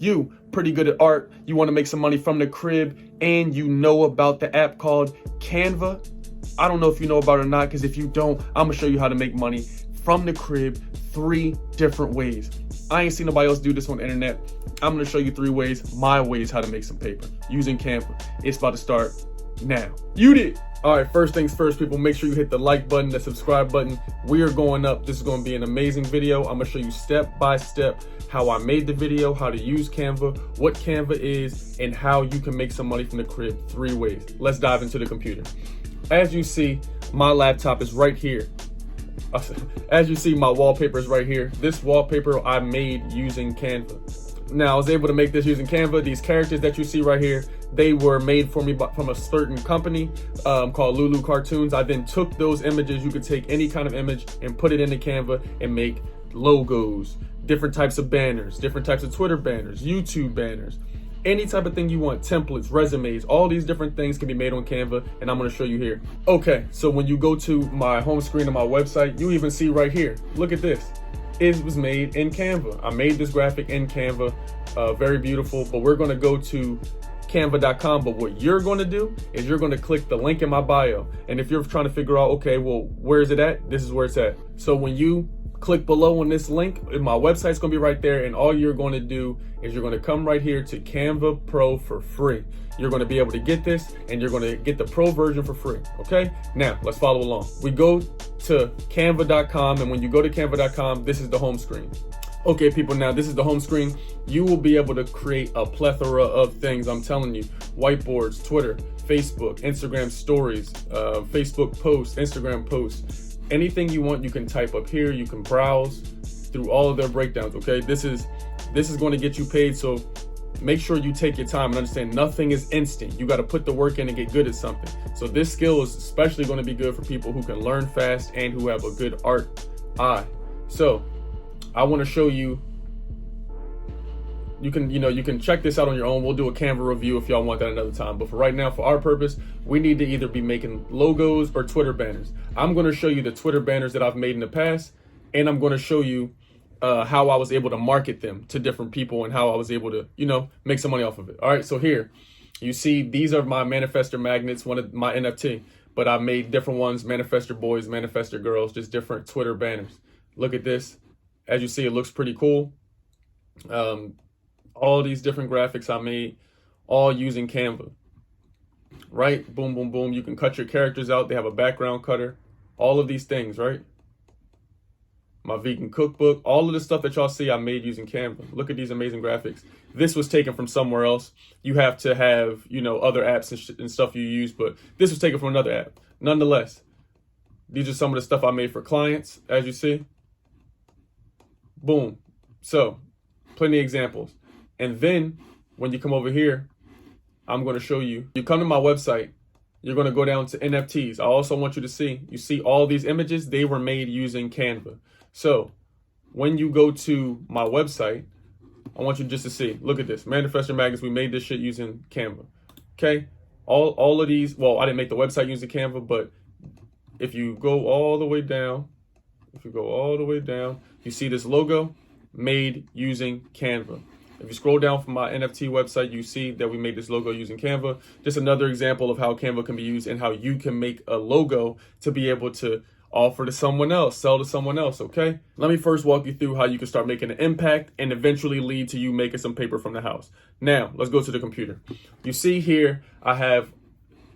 you pretty good at art, you want to make some money from the crib, and you know about the app called Canva. I don't know if you know about it or not, because if you don't, I'm gonna show you how to make money from the crib 3 different ways. I ain't seen nobody else do this on the internet. I'm gonna show you 3 ways, my ways, how to make some paper using Canva. It's about to start now. You did. All right, first things first, people, make sure you hit the like button, the subscribe button. We are going up. This is going to be an amazing video. I'm going to show you step by step how I made the video, how to use Canva, what Canva is, and how you can make some money from the crib 3 ways. Let's dive into the computer. As you see, my laptop is right here. As you see, my wallpaper is right here. This wallpaper I made using Canva. Now, I was able to make this using Canva. These characters that you see right here, they were made for me from a certain company called Lulu Cartoons. I then took those images. You could take any kind of image and put it into Canva and make logos, different types of banners, different types of Twitter banners, YouTube banners, any type of thing you want, templates, resumes, all these different things can be made on Canva, and I'm gonna show you here. Okay, so when you go to my home screen of my website, you even see right here, look at this. It was made in Canva. I made this graphic in Canva, very beautiful, but we're gonna go to canva.com, but what you're going to do is you're going to click the link in my bio. And if you're trying to figure out, okay, well, where is it at? This is where it's at. So when you click below on this link, my website's going to be right there. And all you're going to do is you're going to come right here to Canva Pro for free. You're going to be able to get this, and you're going to get the pro version for free. Okay, now let's follow along. We go to canva.com, and when you go to canva.com, this is the home screen. Okay, people, now this is the home screen. You will be able to create a plethora of things. I'm telling you, whiteboards, Twitter, Facebook, Instagram stories, Facebook posts, Instagram posts, anything you want, you can type up here. You can browse through all of their breakdowns. Okay, this is going to get you paid. So make sure you take your time and understand nothing is instant. You got to put the work in and get good at something. So this skill is especially going to be good for people who can learn fast and who have a good art eye. So I want to show you, you can check this out on your own. We'll do a Canva review if y'all want that another time. But for right now, for our purpose, we need to either be making logos or Twitter banners. I'm going to show you the Twitter banners that I've made in the past, and I'm going to show you how I was able to market them to different people and how I was able to, make some money off of it. All right, so here you see these are my manifestor magnets, one of my NFT, but I made different ones, manifestor boys, manifestor girls, just different Twitter banners. Look at this. As you see, it looks pretty cool. All these different graphics I made, all using Canva. Right? Boom, boom, boom. You can cut your characters out. They have a background cutter. All of these things, right? My vegan cookbook. All of the stuff that y'all see I made using Canva. Look at these amazing graphics. This was taken from somewhere else. You have to have, other apps and stuff you use, but this was taken from another app. Nonetheless, these are some of the stuff I made for clients, as you see. Boom. So, plenty of examples. And then when you come over here, I'm going to show you. You come to my website, you're going to go down to NFTs. I also want you to see all these images, they were made using Canva. So, when you go to my website, I want you just to see. Look at this. Manifestor Magnets, we made this shit using Canva. Okay? All of these, well, I didn't make the website using Canva, but if you go all the way down, you see this logo made using Canva. If you scroll down from my NFT website, you see that we made this logo using Canva. Just another example of how Canva can be used and how you can make a logo to be able to offer to someone else, sell to someone else, okay? Let me first walk you through how you can start making an impact and eventually lead to you making some paper from the house. Now, let's go to the computer. You see here, I have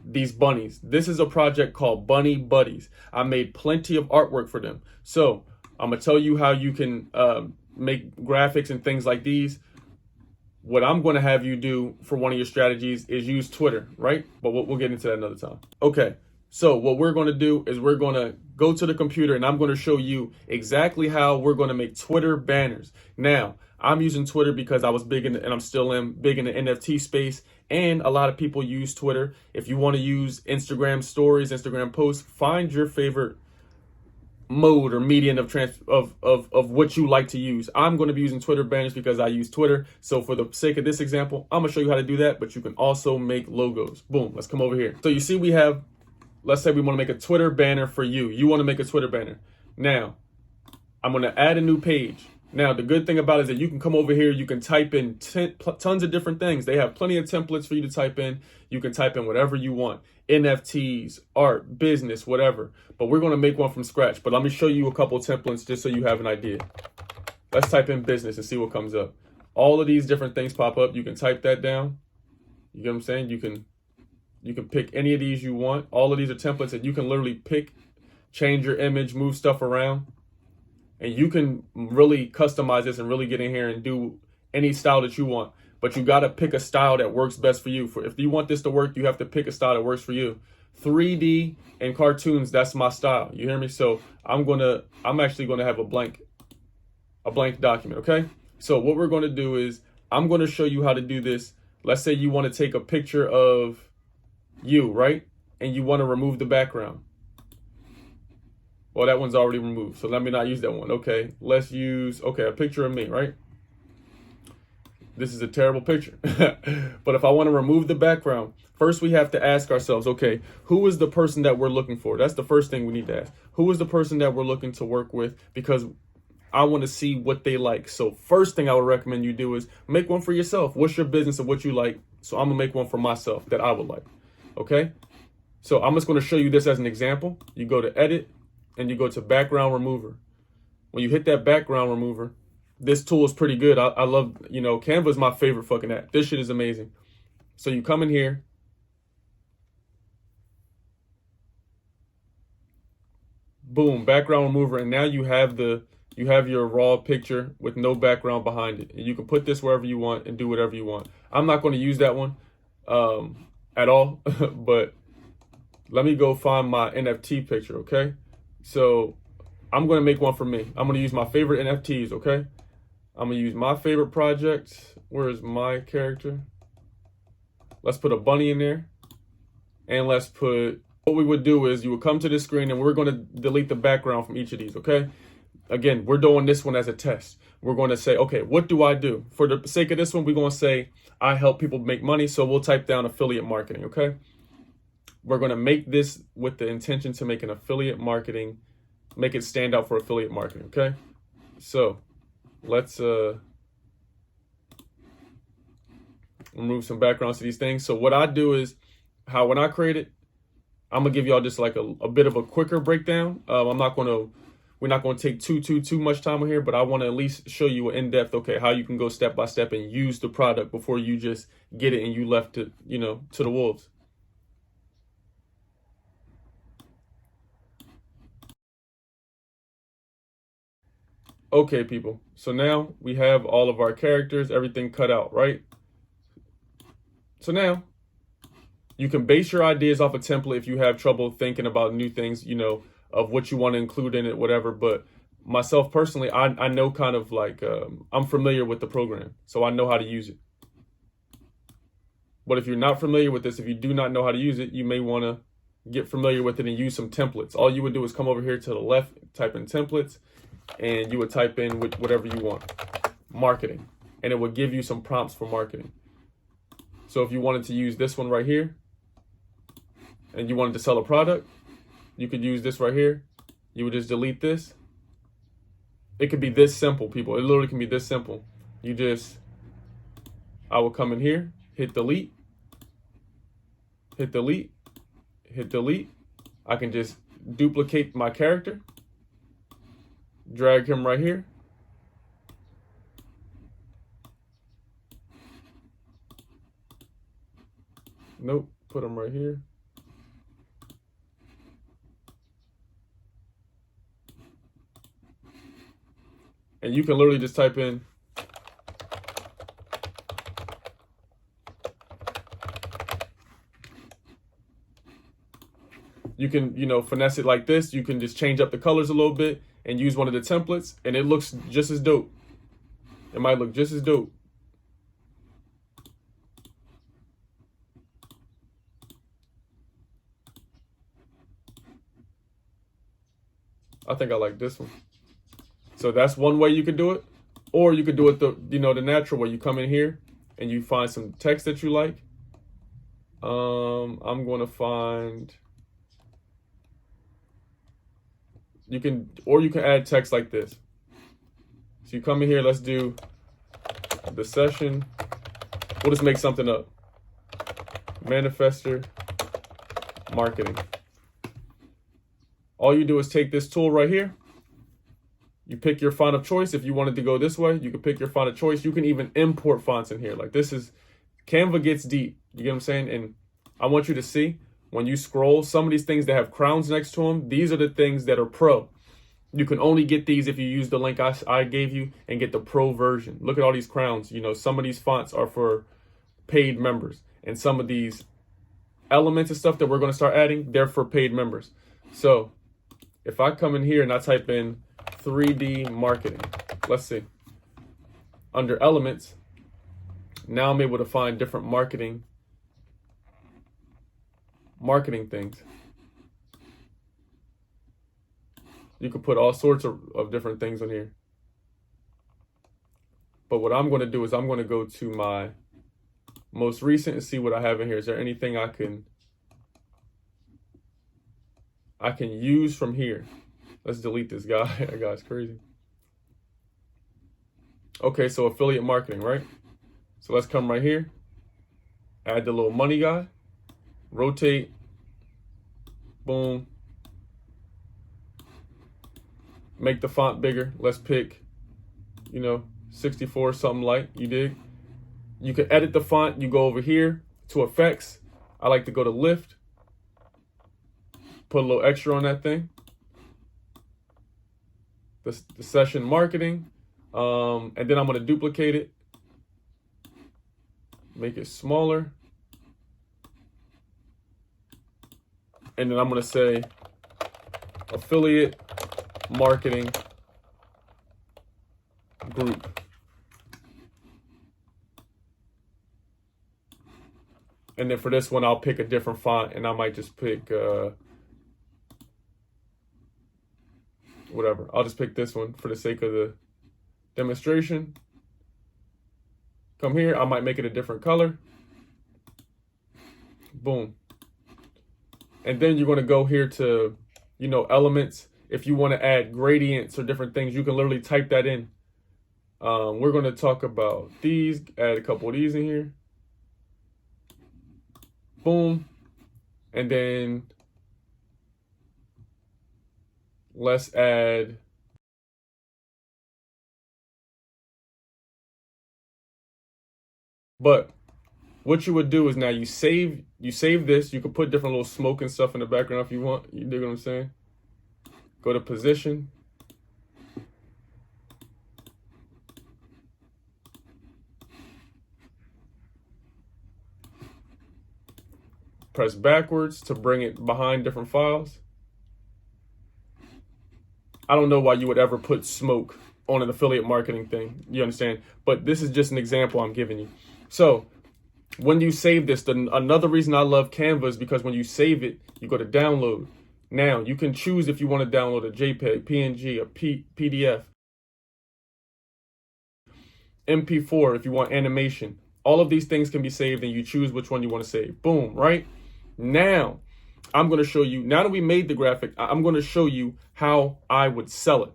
these bunnies. This is a project called Bunny Buddies. I made plenty of artwork for them. So I'm gonna tell you how you can make graphics and things like these. What I'm gonna have you do for one of your strategies is use Twitter, right? But we'll get into that another time. Okay, so what we're gonna do is we're gonna go to the computer and I'm gonna show you exactly how we're gonna make Twitter banners. Now, I'm using Twitter because I was big in, and I'm still big in the NFT space, and a lot of people use Twitter. If you want to use Instagram stories, Instagram posts, find your favorite mode or medium of what you like to use. I'm going to be using Twitter banners because I use Twitter. So for the sake of this example, I'm going to show you how to do that, but you can also make logos. Boom, let's come over here. So you see we have, let's say we want to make a Twitter banner for you. You want to make a Twitter banner. Now, I'm going to add a new page. Now, the good thing about it is that you can come over here, you can type in tons of different things. They have plenty of templates for you to type in. You can type in whatever you want. NFTs, art, business, whatever. But we're going to make one from scratch. But let me show you a couple templates just so you have an idea. Let's type in business and see what comes up. All of these different things pop up. You can type that down. You get what I'm saying? You can pick any of these you want. All of these are templates that you can literally pick, change your image, move stuff around. And you can really customize this and really get in here and do any style that you want. But you got to pick a style that works best for you. If you want this to work, you have to pick a style that works for you. 3D and cartoons, that's my style. You hear me? So I'm actually gonna have a blank document, okay? So what we're gonna do is I'm gonna show you how to do this. Let's say you want to take a picture of you, right? And you want to remove the background. Well, that one's already removed, so let me not use that one. Okay, let's use, a picture of me, right? This is a terrible picture. But if I want to remove the background, first we have to ask ourselves, okay, who is the person that we're looking for? That's the first thing we need to ask. Who is the person that we're looking to work with? Because I want to see what they like. So first thing I would recommend you do is make one for yourself. What's your business and what you like? So I'm going to make one for myself that I would like, okay? So I'm just going to show you this as an example. You go to edit, and you go to background remover. When you hit that background remover, this tool is pretty good. I love, Canva is my favorite fucking app. This shit is amazing. So you come in here. Boom, background remover. And now you have your raw picture with no background behind it. And you can put this wherever you want and do whatever you want. I'm not going to use that one at all, but let me go find my NFT picture, okay? So I'm going to make one for me. I'm going to use my favorite NFTs, okay? I'm going to use my favorite project. Where is my character? Let's put a bunny in there. And let's put, what we would do is you would come to this screen and we're going to delete the background from each of these, okay? Again, we're doing this one as a test. We're going to say, okay, what do I do? For the sake of this one, we're going to say, I help people make money. So we'll type down affiliate marketing, okay? We're going to make this with the intention to make an affiliate marketing, make it stand out for affiliate marketing, okay? So let's remove some backgrounds to these things. So what I do is, when I create it, I'm going to give y'all just like a bit of a quicker breakdown. We're not going to take too much time on here, but I want to at least show you in depth, okay, how you can go step by step and use the product before you just get it and you left it, to the wolves. Okay, people, so now we have all of our characters, everything cut out, right? So now you can base your ideas off a template if you have trouble thinking about new things, of what you want to include in it, whatever. But myself personally, I know kind of like, I'm familiar with the program, so I know how to use it. But if you're not familiar with this, if you do not know how to use it, you may want to get familiar with it and use some templates. All you would do is come over here to the left, type in templates, and you would type in whatever you want, marketing, and it would give you some prompts for marketing. So if you wanted to use this one right here and you wanted to sell a product, you could use this right here. You would just delete this. It could be this simple, people. It literally can be this simple. I will come in here, hit delete, hit delete, hit delete. I can just duplicate my character, drag him right here. Nope, put him right here. And you can literally just type in you can, finesse it like this. You can just change up the colors a little bit and use one of the templates, and it looks just as dope. It might look just as dope. I think I like this one. So that's one way you could do it. Or you could do it the natural way. You come in here and you find some text that you like. I'm going to find, you can add text like this. So you come in here, let's do the session. We'll just make something up. Manifestor marketing. All you do is take this tool right here. You pick your font of choice. If you wanted to go this way, you can pick your font of choice. You can even import fonts in here. Like this is, Canva gets deep. You get what I'm saying? And I want you to see when you scroll, some of these things that have crowns next to them, these are the things that are pro. You can only get these if you use the link I gave you and get the pro version. Look at all these crowns. You know, some of these fonts are for paid members. And some of these elements and stuff that we're going to start adding, they're for paid members. So if I come in here and I type in 3D marketing, let's see. Under elements, now I'm able to find different marketing things. You could put all sorts of different things in here. But what I'm going to do is I'm going to go to my most recent and see what I have in here. Is there anything I can use from here? Let's delete this guy. That guy's crazy. Okay, so affiliate marketing, right? So let's come right here. Add the little money guy. Rotate. Boom. Make the font bigger. Let's pick, 64, something light. You dig? You can edit the font. You go over here to effects. I like to go to lift. Put a little extra on that thing. The session marketing. And then I'm going to duplicate it. Make it smaller. And then I'm going to say affiliate marketing group. And then for this one, I'll pick a different font, and I might just pick whatever. I'll just pick this one for the sake of the demonstration. Come here, I might make it a different color. Boom. And then you're going to go here to, elements. If you want to add gradients or different things, you can literally type that in. We're going to talk about these, add a couple of these in here. Boom. And then let's add but what you would do is now you save this. You could put different little smoke and stuff in the background if you want. You dig what I'm saying? Go to position. Press backwards to bring it behind different files. I don't know why you would ever put smoke on an affiliate marketing thing. You understand? But this is just an example I'm giving you. So when you save this, another reason I love Canva is because when you save it, you go to download. Now you can choose if you want to download a JPEG, PNG, a PDF, MP4 if you want animation. All of these things can be saved and you choose which one you want to save. Boom, right? Now, I'm going to show you, now that we made the graphic, I'm going to show you how I would sell it.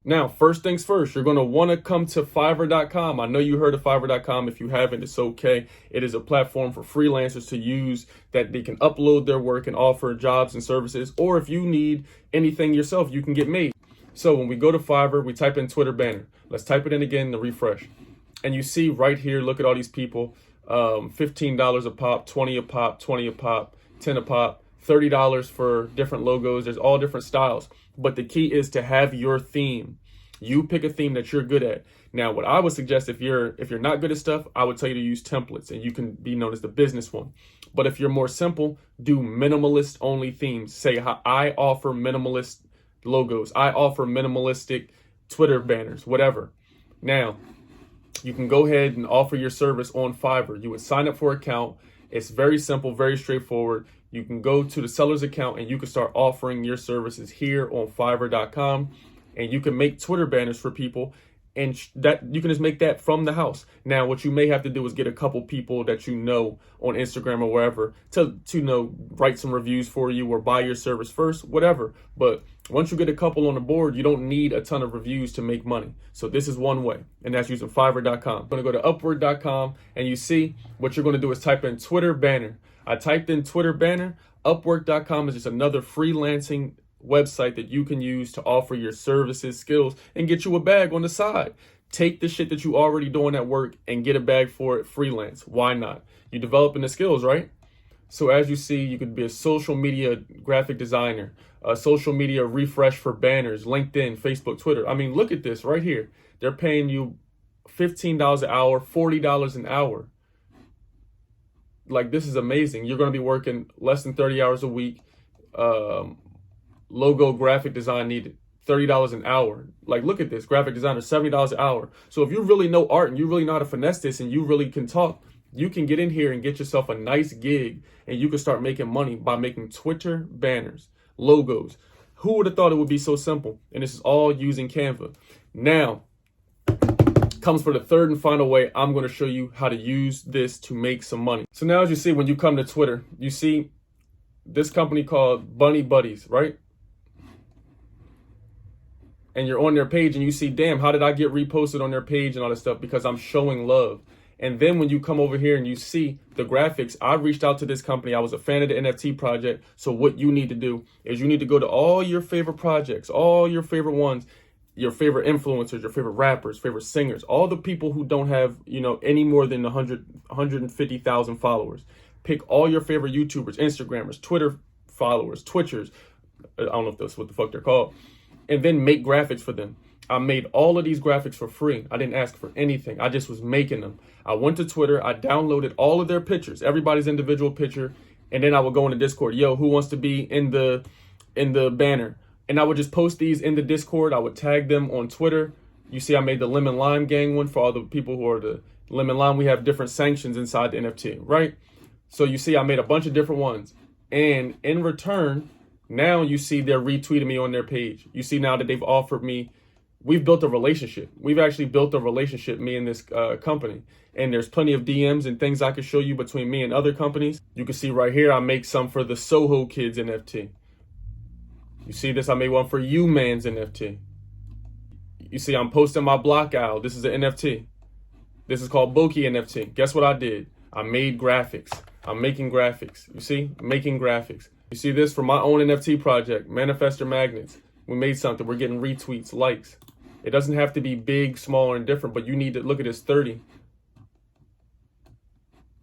Now, first things first, you're going to want to come to Fiverr.com. I know you heard of Fiverr.com. If you haven't, it's okay. It is a platform for freelancers to use that they can upload their work and offer jobs and services. Or if you need anything yourself, you can get made. So when we go to Fiverr, we type in Twitter banner. Let's type it in again to refresh. And you see right here, look at all these people, $15 a pop, 20 a pop, 20 a pop, 10 a pop, $30 for different logos. There's all different styles. But the key is to have your theme. You pick a theme that you're good at. Now, what I would suggest if you're not good at stuff, I would tell you to use templates and you can be known as the business one. But if you're more simple, do minimalist only themes. Say, I offer minimalist logos. I offer minimalistic Twitter banners, whatever. Now, you can go ahead and offer your service on Fiverr. You would sign up for an account. It's very simple, very straightforward. You can go to the seller's account and you can start offering your services here on Fiverr.com. And you can make Twitter banners for people. and that you can just make that from the house. Now, what you may have to do is get a couple people that you know on Instagram or wherever to write some reviews for you or buy your service first, whatever. But once you get a couple on the board, you don't need a ton of reviews to make money. So this is one way, and that's using Fiverr.com. I'm going to go to Upwork.com, and you see what you're going to do is type in Twitter banner. I typed in Twitter banner. Upwork.com is just another freelancing website that you can use to offer your services, skills, and get you a bag on the side. Take the shit that you already doing at work and get a bag for it freelance. Why not? You're developing the skills, right? So as you see, you could be a social media graphic designer, a social media refresh for banners, LinkedIn, Facebook, Twitter. I mean, look at this right here. They're paying you $15 an hour, $40 an hour. Like, this is amazing. You're going to be working less than 30 hours a week. Logo graphic design needed, $30 an hour. Like, look at this, graphic designer, $70 an hour. So if you really know art and you really know how to finesse this and you really can talk, you can get in here and get yourself a nice gig, and you can start making money by making Twitter banners, logos. Who would have thought it would be so simple? And this is all using Canva. Now comes for the third and final way. I'm going to show you how to use this to make some money. So now, as you see, when you come to Twitter, you see this company called Bunny Buddies, right? And you're on their page and you see, damn, how did I get reposted on their page and all this stuff? Because I'm showing love. And then when you come over here and you see the graphics, I reached out to this company. I was a fan of the NFT project. So what you need to do is you need to go to all your favorite projects, all your favorite ones, your favorite influencers, your favorite rappers, favorite singers, all the people who don't have, any more than 150,000 followers. Pick all your favorite YouTubers, Instagrammers, Twitter followers, Twitchers. I don't know if that's what the fuck they're called. And then make graphics for them. I made all of these graphics for free. I didn't ask for anything. I just was making them. I went to Twitter. I downloaded all of their pictures, everybody's individual picture. And then I would go into Discord. Yo, who wants to be in the banner? And I would just post these in the Discord. I would tag them on Twitter. You see, I made the Lemon Lime Gang one for all the people who are the Lemon Lime. We have different sanctions inside the NFT, right? So you see, I made a bunch of different ones. And in return, now you see they're retweeting me on their page. You see now that they've offered me, we've built a relationship. We've actually built a relationship, me and this company. And there's plenty of DMs and things I could show you between me and other companies. You can see right here, I make some for the Soho Kids NFT. You see this, I made one for You Man's NFT. You see, I'm posting my Block Owl. This is an NFT. This is called Boki NFT. Guess what I did? I made graphics. I'm making graphics. You see, making graphics. You see this for my own NFT project, Manifestor Magnets. We made something. We're getting retweets, likes. It doesn't have to be big, small, or indifferent, but you need to look at this 30.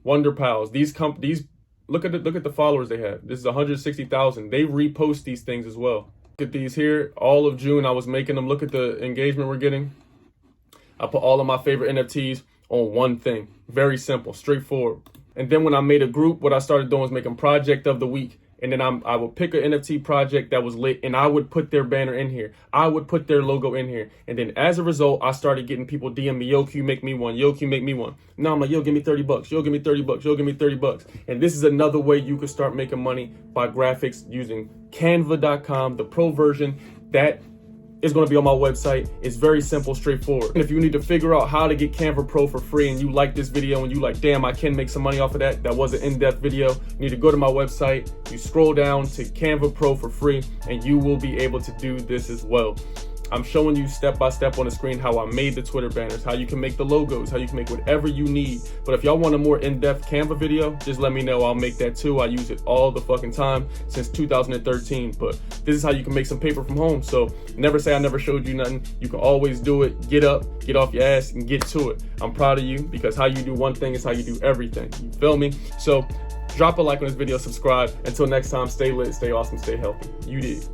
Wonder Pals. These look at the followers they have. This is 160,000. They repost these things as well. Look at these here. All of June I was making them. Look at the engagement we're getting. I put all of my favorite NFTs on one thing. Very simple, straightforward. And then when I made a group, what I started doing was making project of the week. And then I would pick an NFT project that was lit, and I would put their banner in here. I would put their logo in here. And then as a result, I started getting people DM me, yo, can you make me one? Yo, can you make me one? Now I'm like, yo, give me 30 bucks. Yo, give me 30 bucks. Yo, give me 30 bucks. And this is another way you can start making money by graphics using Canva.com, the pro version. That is going to be on my website. It's very simple, straightforward. And if you need to figure out how to get Canva Pro for free and you like this video and you like, damn, I can make some money off of that. That was an in-depth video. You need to go to my website. You scroll down to Canva Pro for free and you will be able to do this as well. I'm showing you step by step on the screen how I made the Twitter banners, how you can make the logos, how you can make whatever you need. But if y'all want a more in-depth Canva video, just let me know. I'll make that too. I use it all the fucking time since 2013. But this is how you can make some paper from home. So never say I never showed you nothing. You can always do it. Get up, get off your ass, and get to it. I'm proud of you because how you do one thing is how you do everything. You feel me? So drop a like on this video, subscribe. Until next time, stay lit, stay awesome, stay healthy. You did.